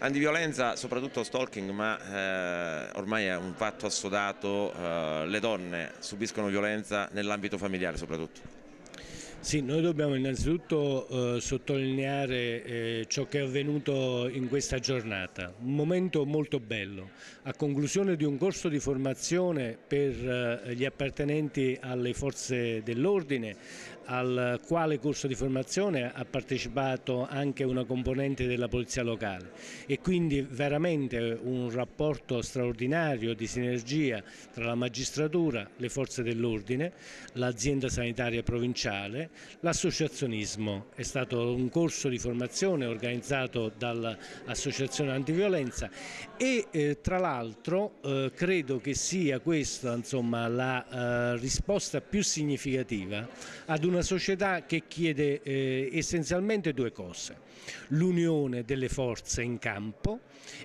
Antiviolenza, soprattutto stalking, ma ormai è un fatto assodato, le donne subiscono violenza nell'ambito familiare soprattutto. Sì, noi dobbiamo innanzitutto sottolineare ciò che è avvenuto in questa giornata, un momento molto bello, a conclusione di un corso di formazione per gli appartenenti alle forze dell'ordine, al quale corso di formazione ha partecipato anche una componente della polizia locale e quindi veramente un rapporto straordinario di sinergia tra la magistratura, le forze dell'ordine, l'azienda sanitaria provinciale. L'associazionismo è stato un corso di formazione organizzato dall'Associazione Antiviolenza e tra l'altro credo che sia questa la risposta più significativa ad una società che chiede essenzialmente due cose: l'unione delle forze in campo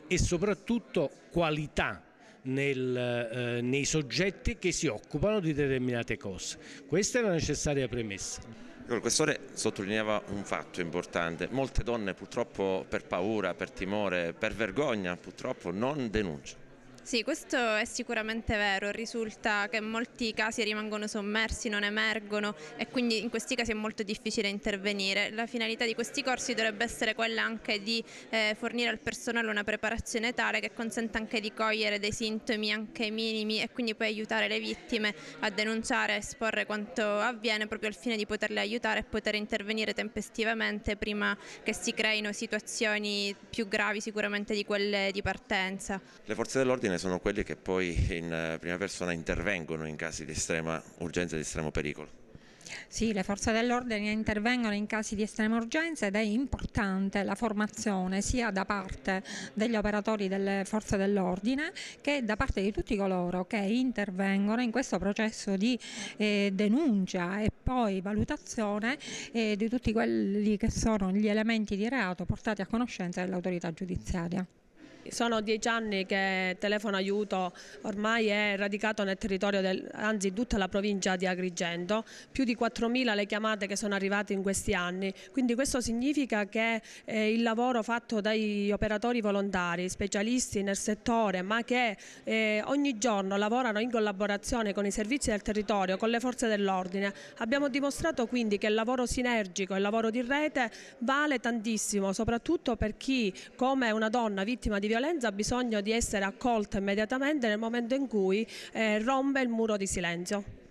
e soprattutto qualità nei soggetti che si occupano di determinate cose. Questa è la necessaria premessa. Il questore sottolineava un fatto importante: molte donne purtroppo per paura, per timore, per vergogna purtroppo non denunciano. Sì, questo è sicuramente vero, risulta che in molti casi rimangono sommersi, non emergono e quindi in questi casi è molto difficile intervenire. La finalità di questi corsi dovrebbe essere quella anche di fornire al personale una preparazione tale che consenta anche di cogliere dei sintomi anche minimi e quindi poi aiutare le vittime a denunciare e esporre quanto avviene proprio al fine di poterle aiutare e poter intervenire tempestivamente prima che si creino situazioni più gravi sicuramente di quelle di partenza. Le forze dell'ordine sono quelli che poi in prima persona intervengono in casi di estrema urgenza e di estremo pericolo. Sì, le forze dell'ordine intervengono in casi di estrema urgenza ed è importante la formazione sia da parte degli operatori delle forze dell'ordine che da parte di tutti coloro che intervengono in questo processo di denuncia e poi valutazione di tutti quelli che sono gli elementi di reato portati a conoscenza dell'autorità giudiziaria. Sono 10 anni che Telefono Aiuto ormai è radicato nel territorio, anzi tutta la provincia di Agrigento, più di 4.000 le chiamate che sono arrivate in questi anni, quindi questo significa che il lavoro fatto dai operatori volontari, specialisti nel settore, ma che ogni giorno lavorano in collaborazione con i servizi del territorio, con le forze dell'ordine, abbiamo dimostrato quindi che il lavoro sinergico, il lavoro di rete vale tantissimo, soprattutto per chi come una donna vittima di violenza ha bisogno di essere accolta immediatamente nel momento in cui rompe il muro di silenzio.